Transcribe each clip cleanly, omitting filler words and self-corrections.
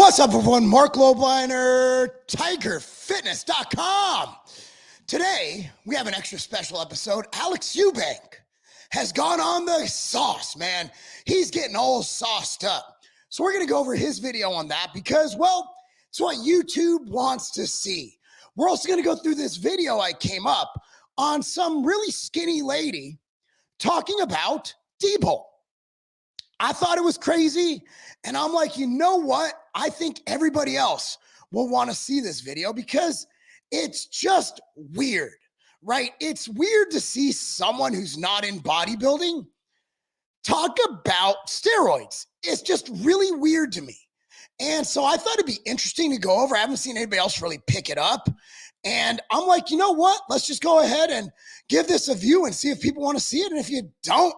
What's up, everyone? Marc Lobliner, TigerFitness.com. Today, we have an extra special episode. Alex Eubank has gone on the sauce, man. He's getting all sauced up. So we're going to go over his video on that because, well, it's what YouTube wants to see. We're also going to go through this video I came up on some really skinny lady talking about DBOL. I thought it was crazy, and I'm like, you know what? I think everybody else will want to see this video because it's just weird, right? It's weird to see someone who's not in bodybuilding talk about steroids. It's just really weird to me. And so I thought it'd be interesting to go over. I haven't seen anybody else really pick it up. And I'm like, you know what? Let's just go ahead and give this a view and see if people want to see it. And if you don't,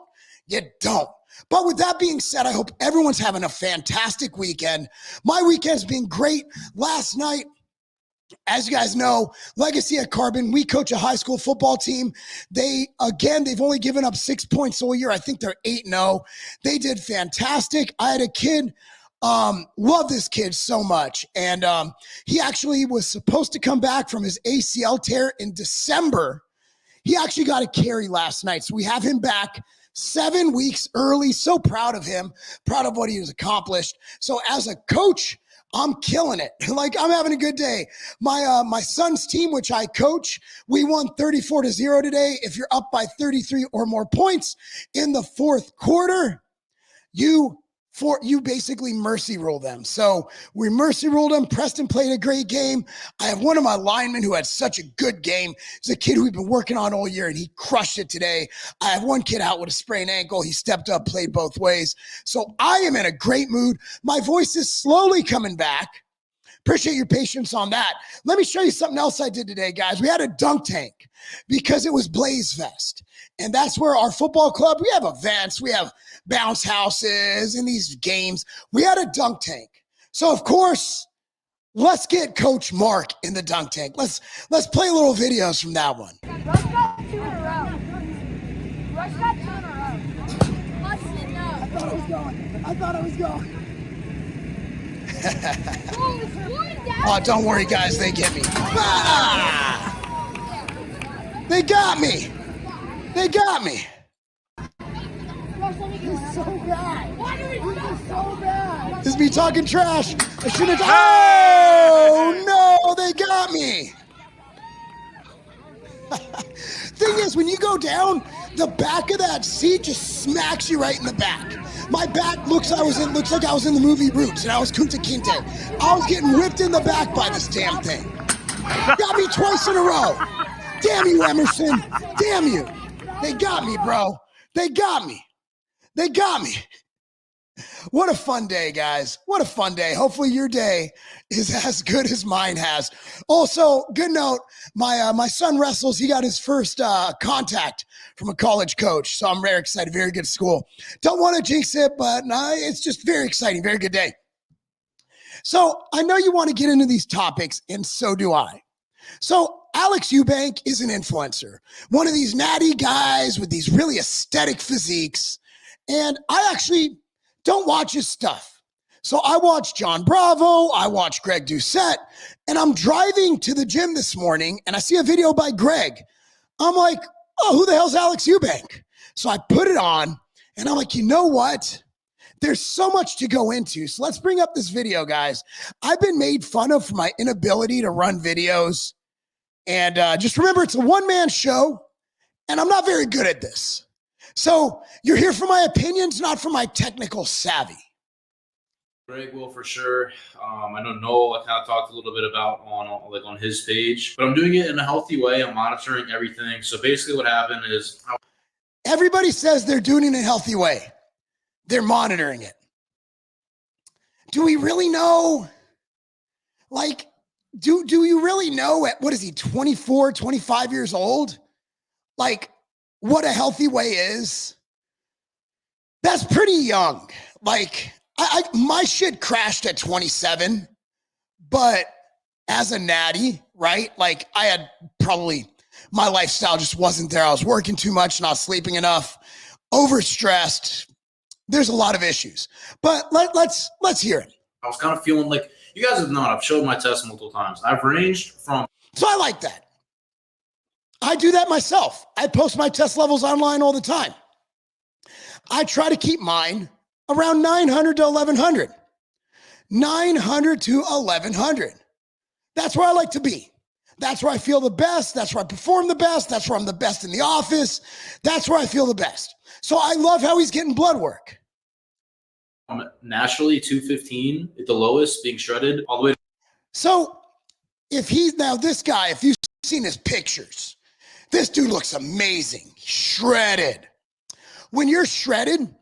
you don't. But with that being said, I hope everyone's having a fantastic weekend. My weekend's been great. Last night, as you guys know, Legacy at Carbon, we coach a high school football team. They've only given up 6 points all year. I think they're 8-0. They did fantastic. I had a kid, love this kid so much. And he actually was supposed to come back from his ACL tear in December. He actually got a carry last night. So we have him back 7 weeks early. So proud of him, proud of what he has accomplished. So as a coach, I'm killing it. Like, I'm having a good day. My son's team, which I coach, we won 34-0 today. If you're up by 33 or more points in the fourth quarter, you basically mercy rule them. So we mercy ruled them. Preston played a great game. I have one of my linemen who had such a good game. He's a kid we've been working on all year, and he crushed it today. I have one kid out with a sprained ankle. He stepped up, played both ways. So I am in a great mood. My voice is slowly coming back. Appreciate your patience on that. Let me show you something else I did today, guys. We had a dunk tank because it was Blaze Fest. And that's where our football club, we have events, we have bounce houses and these games. We had a dunk tank. So, of course, let's get Coach Marc in the dunk tank. Let's play little videos from that one. Rush got 2 in a row. Rush got 2 in a row. Hudson, no. I thought I was going. Oh, it's one down. Oh, don't worry, guys. They get me. Ah! They got me. They got me. This is so bad. Why do we do so bad? This is me talking trash. I shouldn't have. Oh, no, they got me. Thing is, when you go down, the back of that seat just smacks you right in the back. My back looks like I was in the movie Roots, and I was Kunta Kinte. I was getting whipped in the back by this damn thing. Got me twice in a row. Damn you, Emerson. Damn you. They got me, bro. They got me. They got me. What a fun day, guys. What a fun day. Hopefully your day is as good as mine has. Also, good note, my son wrestles. He got his first contact from a college coach. So I'm very excited. Very good school. Don't want to jinx it, but it's just very exciting. Very good day. So I know you want to get into these topics, and so do I. So Alex Eubank is an influencer, one of these natty guys with these really aesthetic physiques. And I actually don't watch his stuff. So I watch John Bravo, I watch Greg Doucette, and I'm driving to the gym this morning and I see a video by Greg. I'm like, oh, who the hell's Alex Eubank? So I put it on and I'm like, you know what? There's so much to go into. So let's bring up this video, guys. I've been made fun of for my inability to run videos. And just remember, it's a one-man show, and I'm not very good at this. So you're here for my opinions, not for my technical savvy. Greg will for sure. I know Noel, I kind of talked a little bit about on his page, but I'm doing it in a healthy way. I'm monitoring everything. So basically what happened is everybody says they're doing it in a healthy way. They're monitoring it. Do we really know? Like, do you really know at, what is he, 24, 25 years old? Like, what a healthy way is? That's pretty young. Like, my shit crashed at 27, but as a natty, right? Like, I had probably, my lifestyle just wasn't there. I was working too much, not sleeping enough, overstressed. There's a lot of issues, but let's hear it. I was kind of feeling like You guys have known, I've showed my tests multiple times. I've ranged from. So I like that. I do that myself. I post my test levels online all the time. I try to keep mine around 900 to 1100. 900 to 1100. That's where I like to be. That's where I feel the best. That's where I perform the best. That's where I'm the best in the office. That's where I feel the best. So I love how he's getting blood work. Naturally 215 at the lowest, being shredded all the way. So if he's now this guy, if you've seen his pictures, this dude looks amazing, shredded. When you're shredded,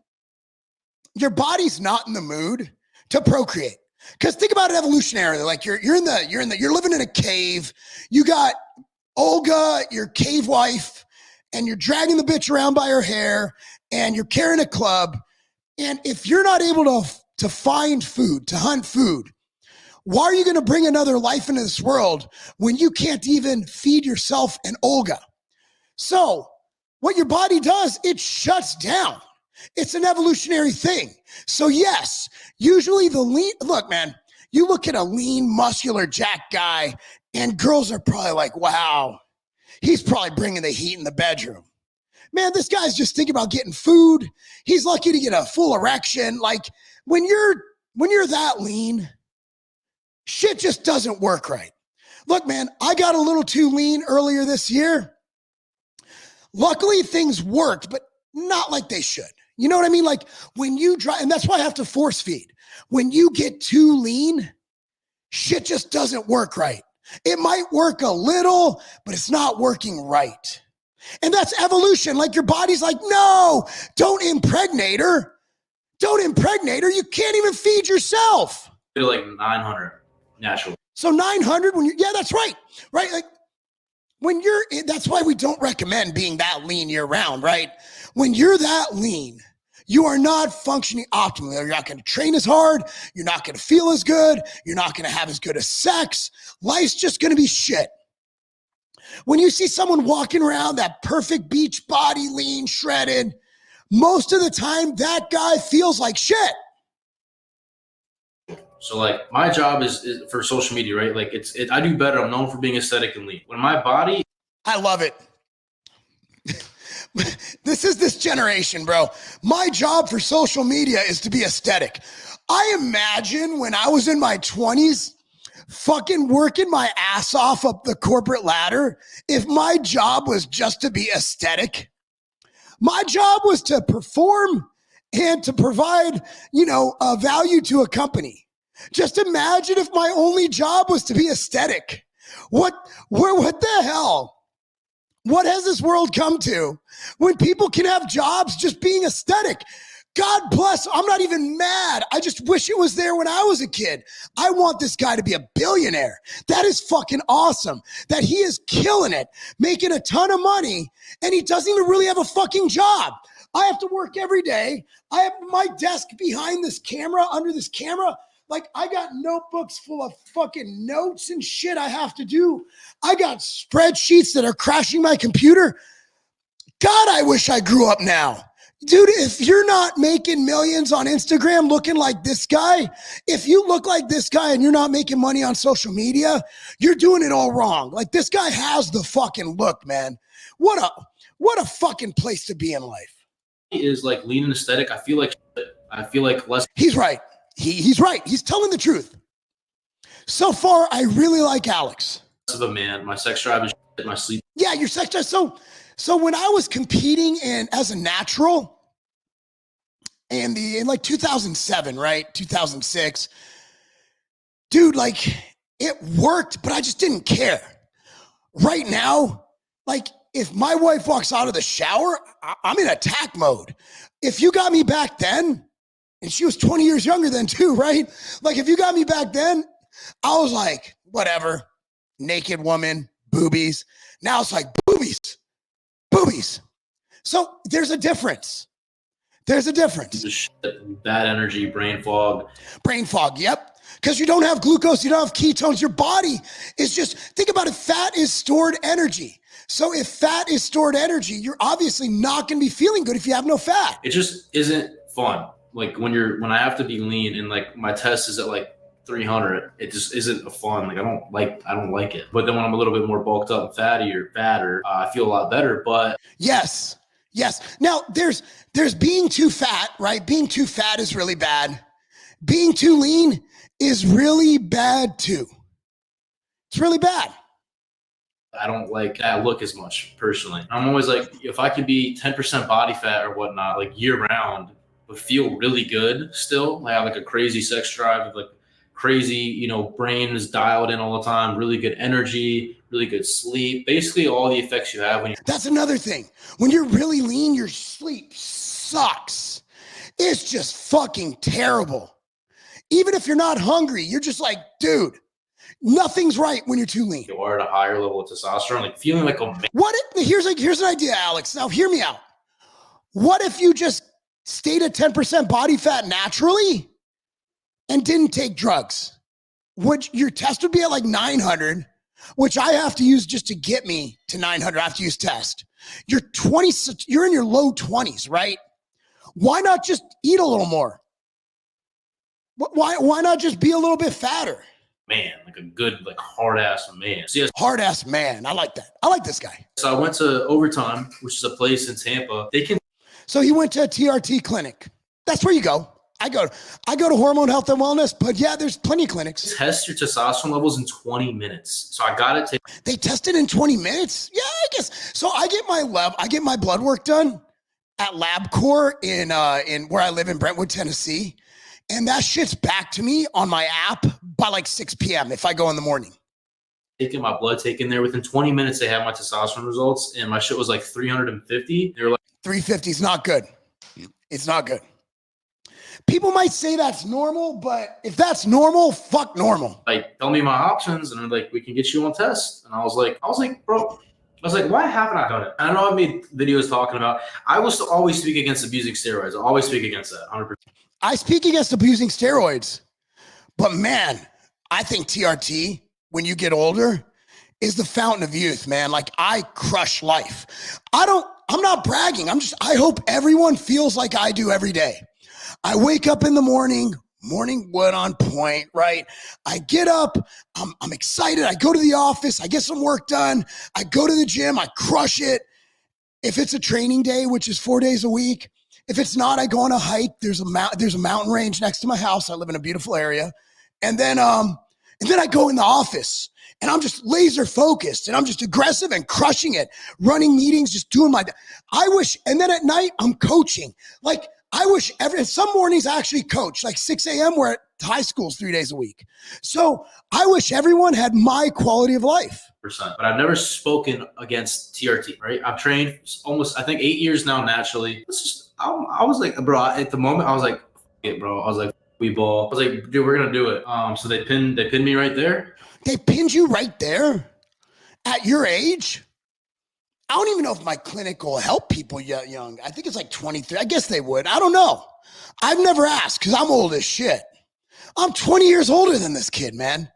your body's not in the mood to procreate. Because think about it evolutionarily, like you're living in a cave. You got Olga, your cave wife, and you're dragging the bitch around by her hair, and you're carrying a club. And if you're not able to find food, to hunt food, why are you going to bring another life into this world when you can't even feed yourself and Olga? So what your body does, it shuts down. It's an evolutionary thing. So yes, usually the lean, look, man, you look at a lean, muscular jack guy and girls are probably like, wow, he's probably bringing the heat in the bedroom. Man, this guy's just thinking about getting food. He's lucky to get a full erection. Like when you're that lean, shit just doesn't work right. Look, man, I got a little too lean earlier this year. Luckily, things worked, but not like they should. You know what I mean? Like when you try, and that's why I have to force feed. When you get too lean, shit just doesn't work right. It might work a little, but it's not working right. And that's evolution. Like your body's like, no, don't impregnate her. Don't impregnate her. You can't even feed yourself. They're like 900 naturally. So 900 when yeah, that's right. Right? Like when that's why we don't recommend being that lean year round, right? When you're that lean, you are not functioning optimally. You're not going to train as hard. You're not going to feel as good. You're not going to have as good a sex. Life's just going to be shit. When you see someone walking around that perfect beach body, lean, shredded, most of the time that guy feels like shit. So like my job is for social media, right? Like I do better. I'm known for being aesthetic and lean. When my body. I love it. This is this generation, bro. My job for social media is to be aesthetic. I imagine when I was in my 20s, fucking working my ass off up the corporate ladder, if my job was just to be aesthetic, my job was to perform and to provide, a value to a company. Just imagine if my only job was to be aesthetic. What the hell? What has this world come to when people can have jobs just being aesthetic? God bless. I'm not even mad. I just wish it was there when I was a kid. I want this guy to be a billionaire. That is fucking awesome. That he is killing it, making a ton of money, and he doesn't even really have a fucking job. I have to work every day. I have my desk behind this camera, under this camera. Like I got notebooks full of fucking notes and shit I have to do. I got spreadsheets that are crashing my computer. God, I wish I grew up now. Dude, if you're not making millions on Instagram looking like this guy, if you look like this guy and you're not making money on social media, you're doing it all wrong. Like this guy has the fucking look, man. What a fucking place to be in life. He is like lean and aesthetic. I feel like less. He's right. He's right. He's telling the truth. So far, I really like Alex. Of a man. My sex drive is shit, my sleep. Yeah, your sex drive. So when I was competing as a natural in like 2007, right? 2006, dude, like it worked, but I just didn't care. Right now, like if my wife walks out of the shower, I'm in attack mode. If you got me back then, and she was 20 years younger than too, right? Like if you got me back then, I was like, whatever, naked woman, boobies. Now it's like boobies. So there's a difference. Bad energy, brain fog. Yep. Because you don't have glucose, you don't have ketones. Your body is just, think about it, fat is stored energy. So if fat is stored energy, you're obviously not going to be feeling good if you have no fat. It just isn't fun. Like when I have to be lean and like my test is at like 300. It just isn't a fun. Like I don't like it. But then when I'm a little bit more bulked up and fatter, I feel a lot better. But Yes. Now there's being too fat, right? Being too fat is really bad. Being too lean is really bad too. It's really bad. I don't like that look as much personally. I'm always like, if I could be 10% body fat or whatnot, like year round, but feel really good still. I have like a crazy sex drive, like crazy, brain is dialed in all the time, really good energy, really good sleep. Basically all the effects you have when you're. That's another thing. When you're really lean, your sleep sucks. It's just fucking terrible. Even if you're not hungry, you're just like, dude, nothing's right when you're too lean. You are at a higher level of testosterone, like feeling like a man. Here's an idea, Alex. Now hear me out. What if you just stayed at 10% body fat naturally and didn't take drugs? Your test would be at like 900, which I have to use just to get me to 900. I have to use test. You're in your low 20s, right? Why not just eat a little more? Why not just be a little bit fatter? Man, like a good, like hard ass man. So yes, hard ass man. I like that. I like this guy. So I went to Overtime, which is a place in Tampa. So he went to a TRT clinic. That's where you go. I go to Hormone Health and Wellness, but yeah, there's plenty of clinics. Test your testosterone levels in 20 minutes. So I got it. They test it in 20 minutes? Yeah, I guess. So I get my blood work done at LabCorp in where I live in Brentwood, Tennessee. And that shit's back to me on my app by like 6 p.m. if I go in the morning. Taking my blood taken there within 20 minutes, they have my testosterone results, and my shit was like 350. They were like 350 is not good. It's not good. People might say that's normal, but if that's normal, fuck normal. Like, tell me my options, and they're like, we can get you on test. And I was like, bro, why haven't I done it? I know I've made videos talking about. I will always speak against abusing steroids. I always speak against that, 100%. I speak against abusing steroids, but man, I think TRT, when you get older, is the fountain of youth, man. Like I crush life. I'm not bragging. I hope everyone feels like I do every day. I wake up in the morning wood on point, right? I get up, I'm excited. I go to the office, I get some work done. I go to the gym, I crush it. If it's a training day, which is 4 days a week, if it's not, I go on a hike. There's a mountain range next to my house. I live in a beautiful area. And then I go in the office and I'm just laser focused and I'm just aggressive and crushing it, running meetings, just doing and then at night I'm coaching. Like some mornings I actually coach, like 6 a.m. We're at high schools 3 days a week. So I wish everyone had my quality of life. But I've never spoken against TRT, right? I've trained almost, I think 8 years now naturally. I was like, bro, at the moment I was like, it, bro. I was like, we ball. I was like, dude, we're gonna do it. So they pinned me right there. They pinned you right there at your age? I don't even know if my clinic will help people young. I think it's like 23. I guess they would. I don't know. I've never asked because I'm old as shit. I'm 20 years older than this kid, man.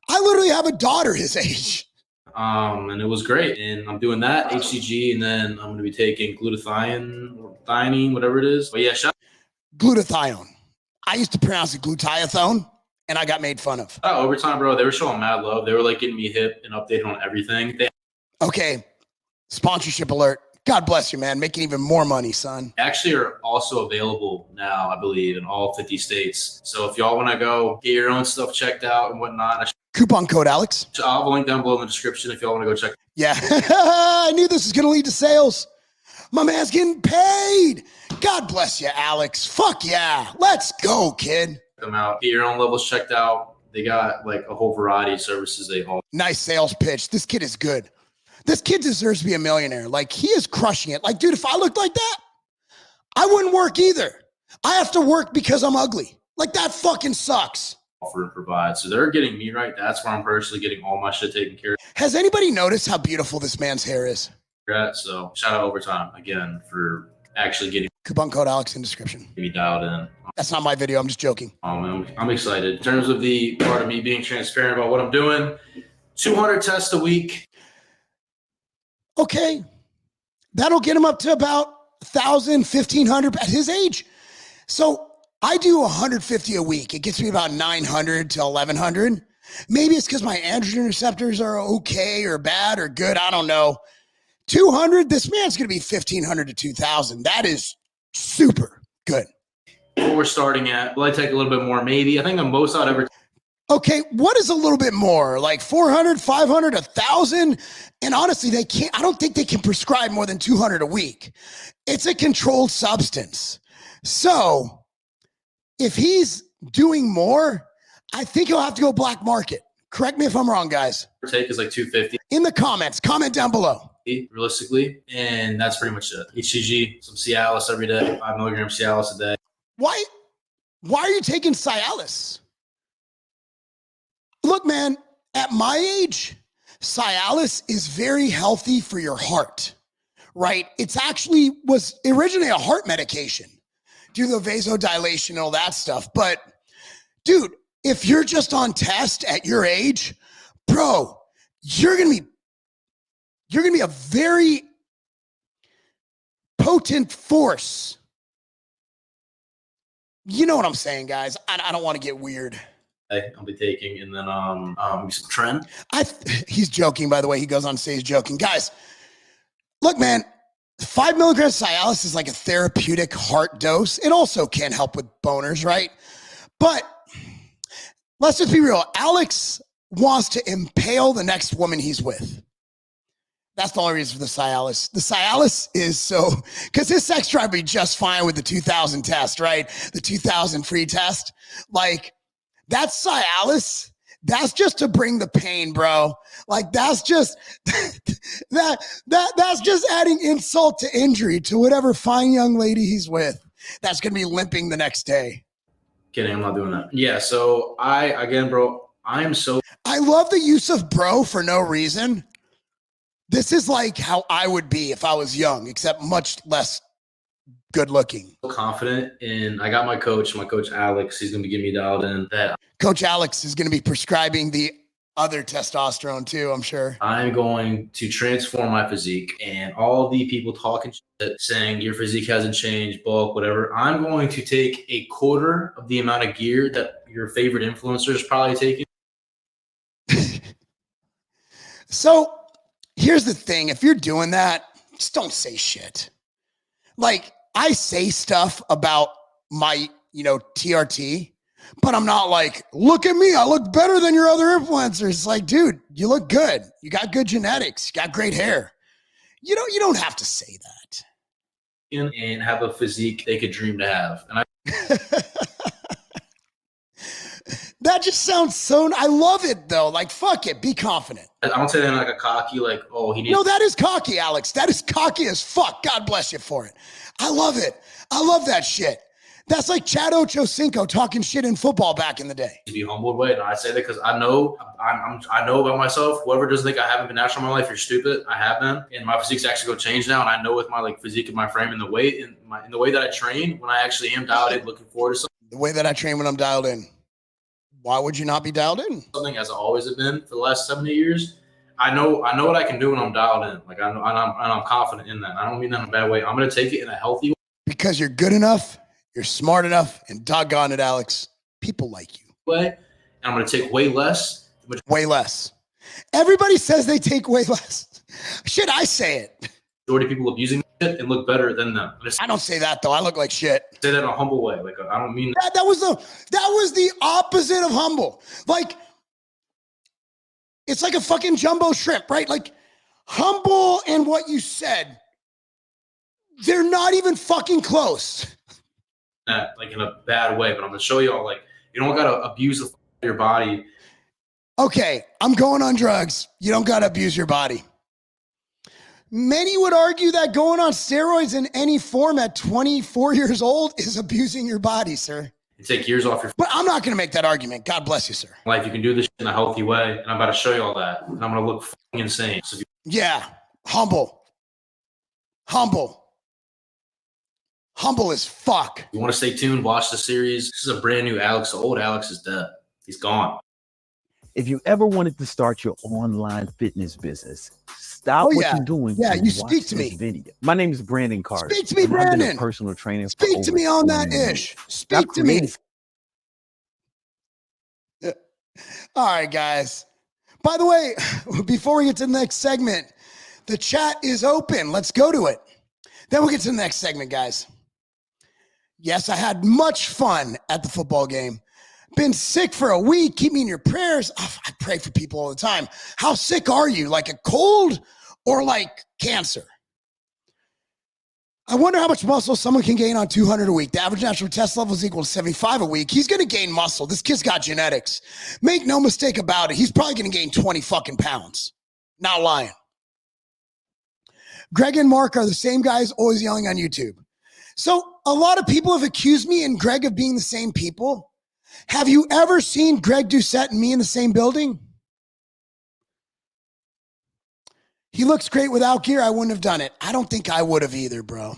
I literally have a daughter his age. And it was great. And I'm doing that, HCG, and then I'm going to be taking glutathione or thiamine, whatever it is. But yeah, glutathione. I used to pronounce it glutathione, and I got made fun of. Overtime, bro, they were showing mad love. They were like getting me hip and updated on everything. Okay, sponsorship alert. God bless you, man. Making even more money, son. Actually are also available now, I believe, in all 50 states. So if y'all want to go get your own stuff checked out and whatnot. Coupon code, Alex. I'll have a link down below in the description if y'all want to go check. Yeah, I knew this was going to lead to sales. My man's getting paid. God bless you, Alex. Fuck yeah. Let's go, kid. Come out, get your own levels checked out. They got like a whole variety of services they offer. Nice sales pitch. This kid is good. This kid deserves to be a millionaire. Like, he is crushing it. Like, dude, if I looked like that, I wouldn't work either. I have to work because I'm ugly. Like, that fucking sucks. Offer and provide. So they're getting me right. That's where I'm personally getting all my shit taken care of. Has anybody noticed how beautiful this man's hair is? So shout out Overtime again for actually getting coupon code Alex in description. Me dialed in. That's not my video. I'm just joking. I'm excited. In terms of the part of me being transparent about what I'm doing, 200 tests a week. Okay. That'll get him up to about 1,000, 1,500 at his age. So I do 150 a week. It gets me about 900 to 1100. Maybe it's because my androgen receptors are okay or bad or good. I don't know. 200, this man's going to be 1,500 to 2,000. That is super good. What we're starting at, will I take a little bit more? Maybe. I think the most I'd ever. Okay, what is a little bit more? Like 400, 500, 1,000? And honestly, they can't, I don't think they can prescribe more than 200 a week. It's a controlled substance. So if he's doing more, I think he'll have to go black market. Correct me if I'm wrong, guys. Take is like 250. In the comments, comment down below. Realistically, and that's pretty much it. HCG, some Cialis every day, 5 milligrams Cialis a day. Why are you taking Cialis? Look, man, at my age, Cialis is very healthy for your heart, right? It's actually was originally a heart medication due to the vasodilation and all that stuff. But dude, if you're just on test at your age, bro, you're gonna be a very potent force. You know what I'm saying, guys? I don't want to get weird. I'll be taking, and then some Trend. He's joking, by the way. He goes on stage joking. Guys, look, man, 5 milligrams Cialis is like a therapeutic heart dose. It also can help with boners, right? But let's just be real. Alex wants to impale the next woman he's with. That's the only reason for the Cialis. The Cialis is so, because his sex drive would be just fine with the 2000 test, right? The 2000 free test. Like, that's Cialis. That's just to bring the pain, bro. Like, that's just, that's just adding insult to injury to whatever fine young lady he's with. That's going to be limping the next day. Kidding, I'm not doing that. Yeah, so I love the use of bro for no reason. This is like how I would be if I was young, except much less good looking. Confident, and I got my coach Alex. He's going to be getting me dialed in. That Coach Alex is going to be prescribing the other testosterone too, I'm sure. I'm going to transform my physique, and all the people talking shit, saying your physique hasn't changed, bulk, whatever. I'm going to take a quarter of the amount of gear that your favorite influencer is probably taking. So here's the thing. If you're doing that, just don't say shit. Like, I say stuff about my, TRT, but I'm not like, look at me, I look better than your other influencers. It's like, dude, you look good. You got good genetics. You got great hair. You don't have to say that. And have a physique they could dream to have. And that just sounds so, I love it though. Like, fuck it, be confident. I don't say that in like a cocky, like, oh, he needs. No, that is cocky, Alex. That is cocky as fuck. God bless you for it. I love it. I love that shit. That's like Chad Ochocinco talking shit in football back in the day. To be humbled by it, and I say that because I know about myself. Whoever doesn't think I haven't been natural in my life, you're stupid. I have been, and my physique's actually going to change now. And I know with my physique and my frame and the weight and the way that I train, when I actually am dialed in, looking forward to something. The way that I train when I'm dialed in. Why would you not be dialed in? Something as I always have been for the last 7 years. I know what I can do when I'm dialed in. Like I'm confident in that. I don't mean that in a bad way. I'm going to take it in a healthy way. Because you're good enough, you're smart enough, and doggone it, Alex, people like you. And I'm going to take way less. Way less. Everybody says they take way less. Shit, I say it. Majority of people abusing it and look better than them. I don't say that though. I look like shit. Say that in a humble way. Like I don't mean that. That was the opposite of humble. Like, it's like a fucking jumbo shrimp, right? Like, humble and what you said, they're not even fucking close. Like in a bad way, but I'm gonna show you all, like, you don't gotta abuse your body. Okay, I'm going on drugs. You don't gotta abuse your body. Many would argue that going on steroids in any form at 24 years old is abusing your body, sir. You take years off your. But I'm not gonna make that argument. God bless you, sir. Life, you can do this in a healthy way, and I'm about to show you all that. And I'm gonna look fucking insane. So yeah, humble as fuck. You want to stay tuned, watch the series. This is a brand new Alex. The old Alex is dead. He's gone. If you ever wanted to start your online fitness business, stop what you're doing Yeah, and you watch speak to this me. video. My name is Brandon Carter. Speak to me, and I've been a Brandon. personal trainer for Speak over to me on 20 that years. ish. Speak to me. All right, guys. By the way, before we get to the next segment, the chat is open. Let's go to it. Then we'll get to the next segment, guys. Yes, I had much fun at the football game. Been sick for a week. Keep me in your prayers. Oh, I pray for people all the time. How sick are you? Like a cold or like cancer? I wonder how much muscle someone can gain on 200 a week. The average natural test level is equal to 75 a week. He's going to gain muscle. This kid's got genetics. Make no mistake about it. He's probably going to gain 20 fucking pounds. Not lying. Greg and Marc are the same guys always yelling on YouTube. So a lot of people have accused me and Greg of being the same people. Have you ever seen Greg Doucette and me in the same building? He looks great without gear. I wouldn't have done it. I don't think I would have either, bro.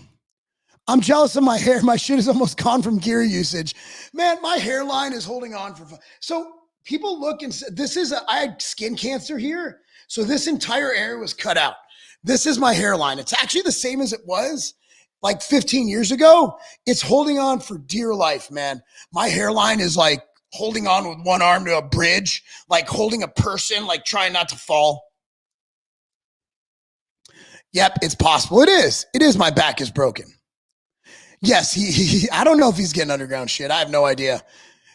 I'm jealous of my hair. My shit is almost gone from gear usage. Man, my hairline is holding on for fun. So people look and say, I had skin cancer here. So this entire area was cut out. This is my hairline. It's actually the same as it was like 15 years ago. It's holding on for dear life, man. My hairline is like holding on with one arm to a bridge, like holding a person, like trying not to fall. Yep, it's possible. It is. It is. My back is broken. Yes, he I don't know if he's getting underground shit. I have no idea.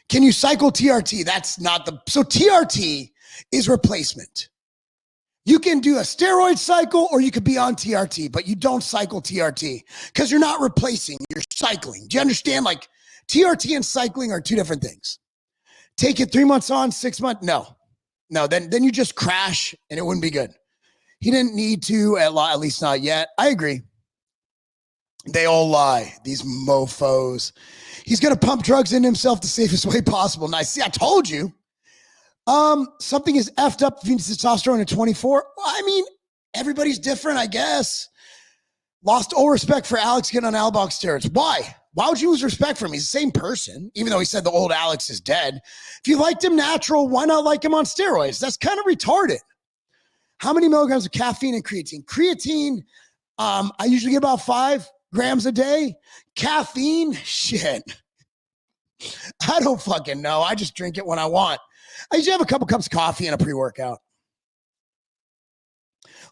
Can you cycle TRT? That's not so TRT is replacement. You can do a steroid cycle or you could be on TRT, but you don't cycle TRT because you're not replacing, you're cycling. Do you understand? Like TRT and cycling are two different things. Take it 3 months on, 6 months. No, then you just crash and it wouldn't be good. He didn't need to, at least not yet. I agree. They all lie, these mofos. He's going to pump drugs into himself the safest way possible. Nice. See, I told you. Something is effed up if you need testosterone at 24. Well, I mean, everybody's different, I guess. Lost all respect for Alex getting on anabolic steroids. Why? Why would you lose respect for him? He's the same person, even though he said the old Alex is dead. If you liked him natural, why not like him on steroids? That's kind of retarded. How many milligrams of caffeine and creatine? Creatine, I usually get about 5 grams a day. Caffeine, shit. I don't fucking know. I just drink it when I want. I usually have a couple cups of coffee and a pre-workout.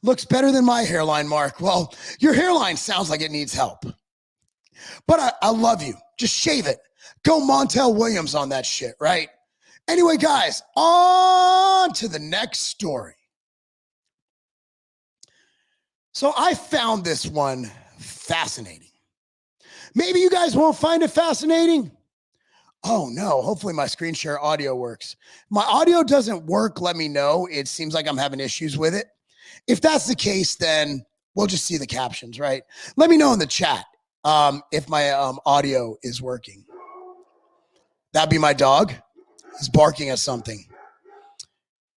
Looks better than my hairline, Marc. Well, your hairline sounds like it needs help. But I love you. Just shave it. Go Montel Williams on that shit, right? Anyway, guys, on to the next story. So I found this one fascinating. Maybe you guys won't find it fascinating. Oh no, hopefully my screen share audio works. My audio doesn't work, let me know. It seems like I'm having issues with it. If that's the case, then we'll just see the captions, right? Let me know in the chat if my audio is working. That'd be my dog. He's barking at something.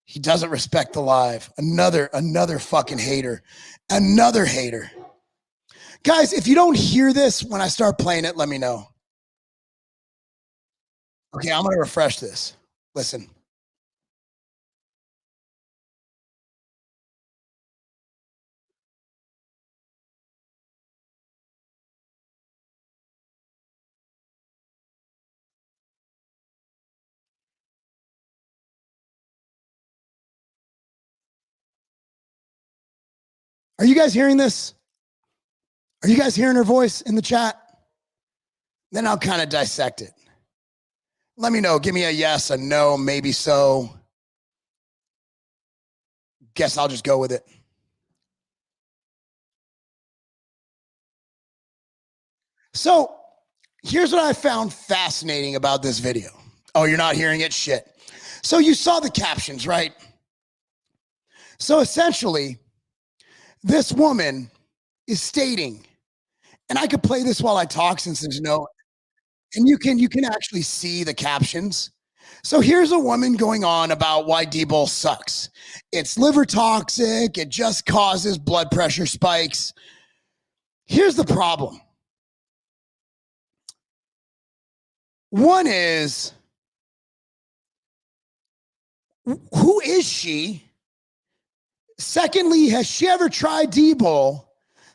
He doesn't respect the live. Another fucking hater. Another hater. Guys, if you don't hear this when I start playing it, let me know. Okay, I'm going to refresh this. Listen. Are you guys hearing this? Are you guys hearing her voice in the chat? Then I'll kind of dissect it. Let me know. Give me a yes, a no, maybe so. Guess I'll just go with it. So here's what I found fascinating about this video. Oh, you're not hearing it? Shit. So you saw the captions, right? So essentially, this woman is stating, and I could play this while I talk since there's no, and you can actually see the captions. So here's a woman going on about why DBOL sucks. It's liver toxic. It just causes blood pressure spikes. Here's the problem. One is Who is she? Secondly, has she ever tried DBOL?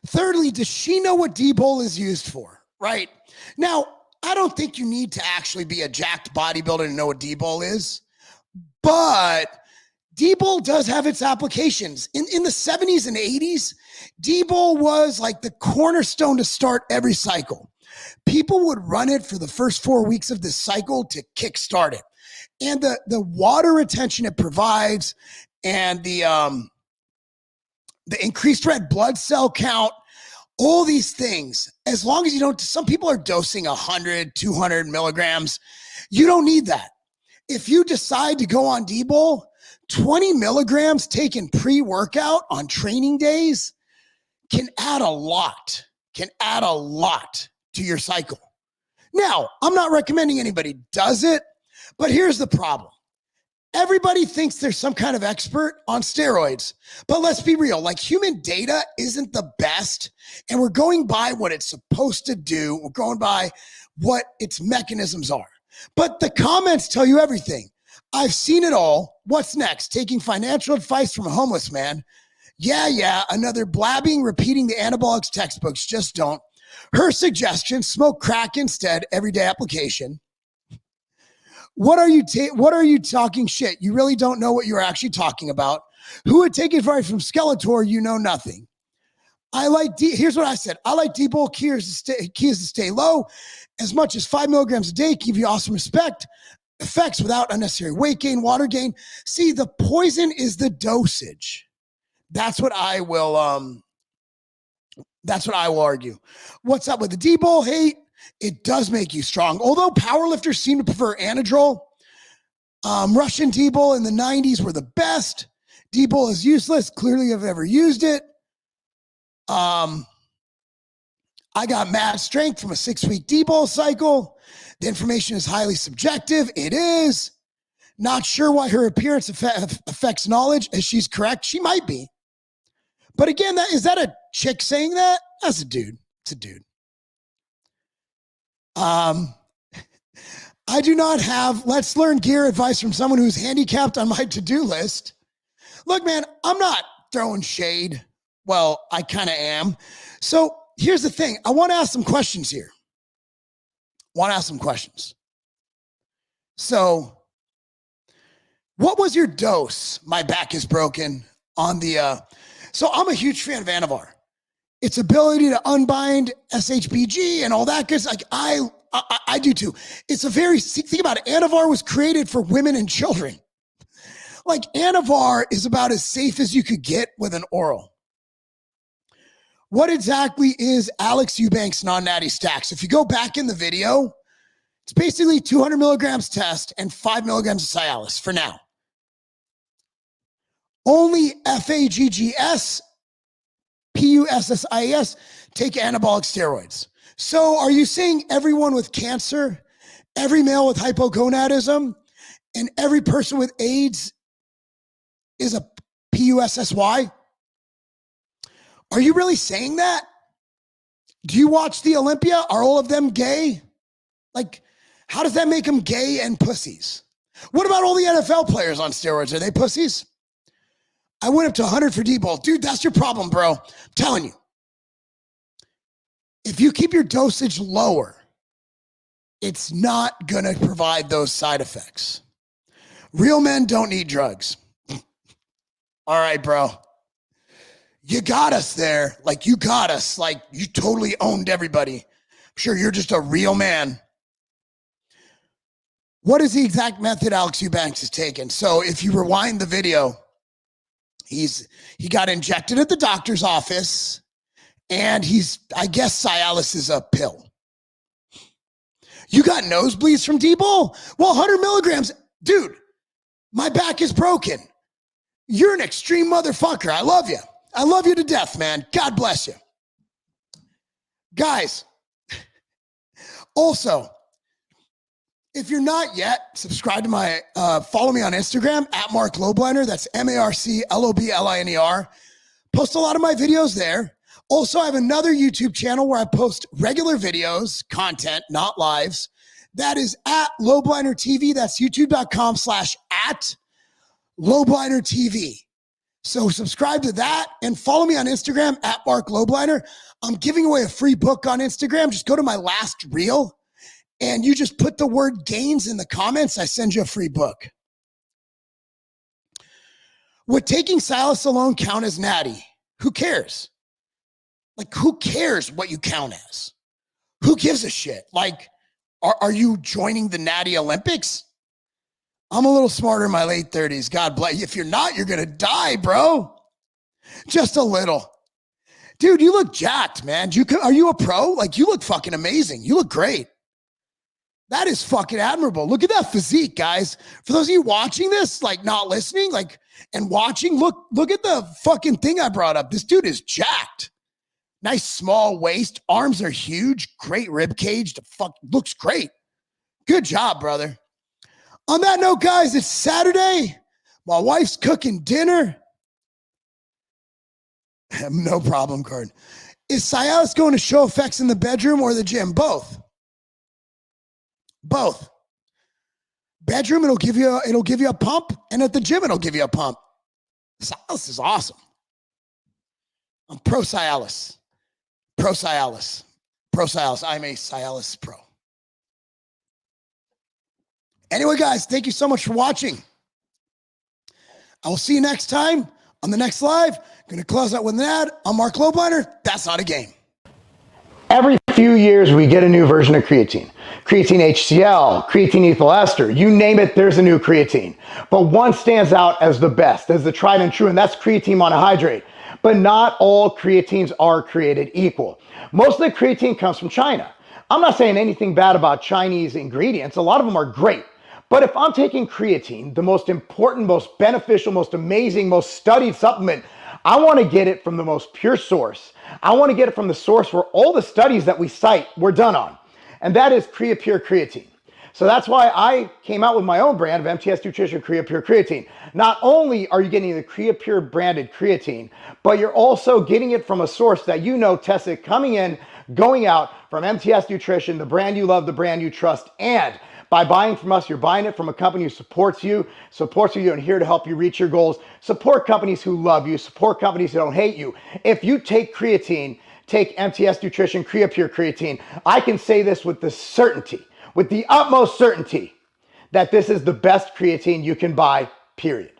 Thirdly, does she know what DBOL is used for? Right? Now, I don't think you need to actually be a jacked bodybuilder to know what DBOL is, but DBOL does have its applications. In the 70s and 80s, DBOL was like the cornerstone to start every cycle. People would run it for the first 4 weeks of this cycle to kickstart it. And the water retention it provides and the increased red blood cell count, all these things, as long as you don't, some people are dosing 100, 200 milligrams. You don't need that. If you decide to go on DBOL, 20 milligrams taken pre-workout on training days can add a lot to your cycle. Now, I'm not recommending anybody does it, but here's the problem. Everybody thinks there's some kind of expert on steroids, but let's be real. Like, human data isn't the best, and we're going by what it's supposed to do. We're going by what its mechanisms are. But the comments tell you everything. I've seen it all. What's next? Taking financial advice from a homeless man. Yeah, another blabbing, repeating the anabolics textbooks. Just don't. Her suggestion, smoke crack instead, everyday application. What are you talking shit? You really don't know what you're actually talking about. Who would take advice from Skeletor? You know nothing. Here's what I said. I like DBOL. Key is to stay low. As much as 5 milligrams a day, give you awesome effects without unnecessary weight gain, water gain. See, the poison is the dosage. That's what I will argue. What's up with the DBOL hate? It does make you strong. Although powerlifters seem to prefer Anadrol, Russian DBOL in the 90s were the best. DBOL is useless. Clearly, I've ever used it. I got mad strength from a 6-week DBOL cycle. The information is highly subjective. It is. Not sure why her appearance affects knowledge. As she's correct, she might be. But again, is that a chick saying that? That's a dude. It's a dude. I do not have let's learn gear advice from someone who's handicapped on my to-do list. Look, man, I'm not throwing shade. Well, I kind of am. So here's the thing. I want to ask some questions here. So what was your dose? My back is broken on the, so I'm a huge fan of Anavar. Its ability to unbind SHBG and all that good. Like I do too. It's a very, think about it. Anavar was created for women and children. Like, Anavar is about as safe as you could get with an oral. What exactly is Alex Eubank's non-natty stacks? If you go back in the video, it's basically 200 milligrams test and 5 milligrams of Cialis for now. Only FAGGS, PUSSIAS take anabolic steroids. So are you saying everyone with cancer, every male with hypogonadism, and every person with AIDS is a PUSSY? Are you really saying that? Do you watch the Olympia? Are all of them gay? Like, how does that make them gay and pussies? What about all the NFL players on steroids? Are they pussies? I went up to 100 for DBOL. Dude, that's your problem, bro. I'm telling you. If you keep your dosage lower, it's not going to provide those side effects. Real men don't need drugs. All right, bro. You got us there. Like, you got us. Like, you totally owned everybody. I'm sure you're just a real man. What is the exact method Alex Eubank has taken? So if you rewind the video, he got injected at the doctor's office, and I guess Cialis is a pill. You got nosebleeds from DBOL? Well, 100 milligrams. Dude, my back is broken. You're an extreme motherfucker. I love you. I love you to death, man. God bless you. Guys, also, if you're not yet, subscribe to my, follow me on Instagram at Marc Lobliner. That's MarcLobliner. Post a lot of my videos there. Also, I have another YouTube channel where I post regular videos, content, not lives. That is at Lobliner TV. That's youtube.com/@ Lobliner TV. So subscribe to that and follow me on Instagram at Marc Lobliner. I'm giving away a free book on Instagram. Just go to my last reel and you just put the word gains in the comments. I send you a free book. Would taking Cialis alone count as natty? Who cares? Like, who cares what you count as? Who gives a shit? Like, are you joining the Natty Olympics? I'm a little smarter in my late 30s. God bless you. If you're not, you're going to die, bro. Just a little. Dude, you look jacked, man. Are you a pro? Like, you look fucking amazing. You look great. That is fucking admirable. Look at that physique, guys. For those of you watching this, like not listening, like, and watching, look at the fucking thing I brought up. This dude is jacked. Nice small waist. Arms are huge. Great rib cage. Looks great. Good job, brother. On that note, guys, it's Saturday. My wife's cooking dinner. No problem, Card. Is Cialis going to show effects in the bedroom or the gym? Both. Both. Bedroom, it'll give you a pump, and at the gym, it'll give you a pump. Cialis is awesome. I'm pro Cialis. Pro Cialis. Pro Cialis. I'm a Cialis pro. Anyway, guys, thank you so much for watching. I will see you next time on the next live. Going to close out with an ad. I'm Marc Lobliner. That's not a game. Every few years, we get a new version of creatine. Creatine HCl, creatine ethyl ester, you name it, there's a new creatine. But one stands out as the best, as the tried and true, and that's creatine monohydrate. But not all creatines are created equal. Most of the creatine comes from China. I'm not saying anything bad about Chinese ingredients. A lot of them are great. But if I'm taking creatine, the most important, most beneficial, most amazing, most studied supplement, I want to get it from the most pure source. I want to get it from the source where all the studies that we cite were done on. And that is CreaPure Creatine. So that's why I came out with my own brand of MTS Nutrition CreaPure Creatine. Not only are you getting the CreaPure branded creatine, but you're also getting it from a source that you know tested coming in, going out from MTS Nutrition, the brand you love, the brand you trust. And by buying from us, you're buying it from a company who supports you and here to help you reach your goals. Support companies who love you, support companies who don't hate you. If you take creatine, take MTS Nutrition CreaPure Creatine, I can say this with the certainty, with the utmost certainty, that this is the best creatine you can buy, period.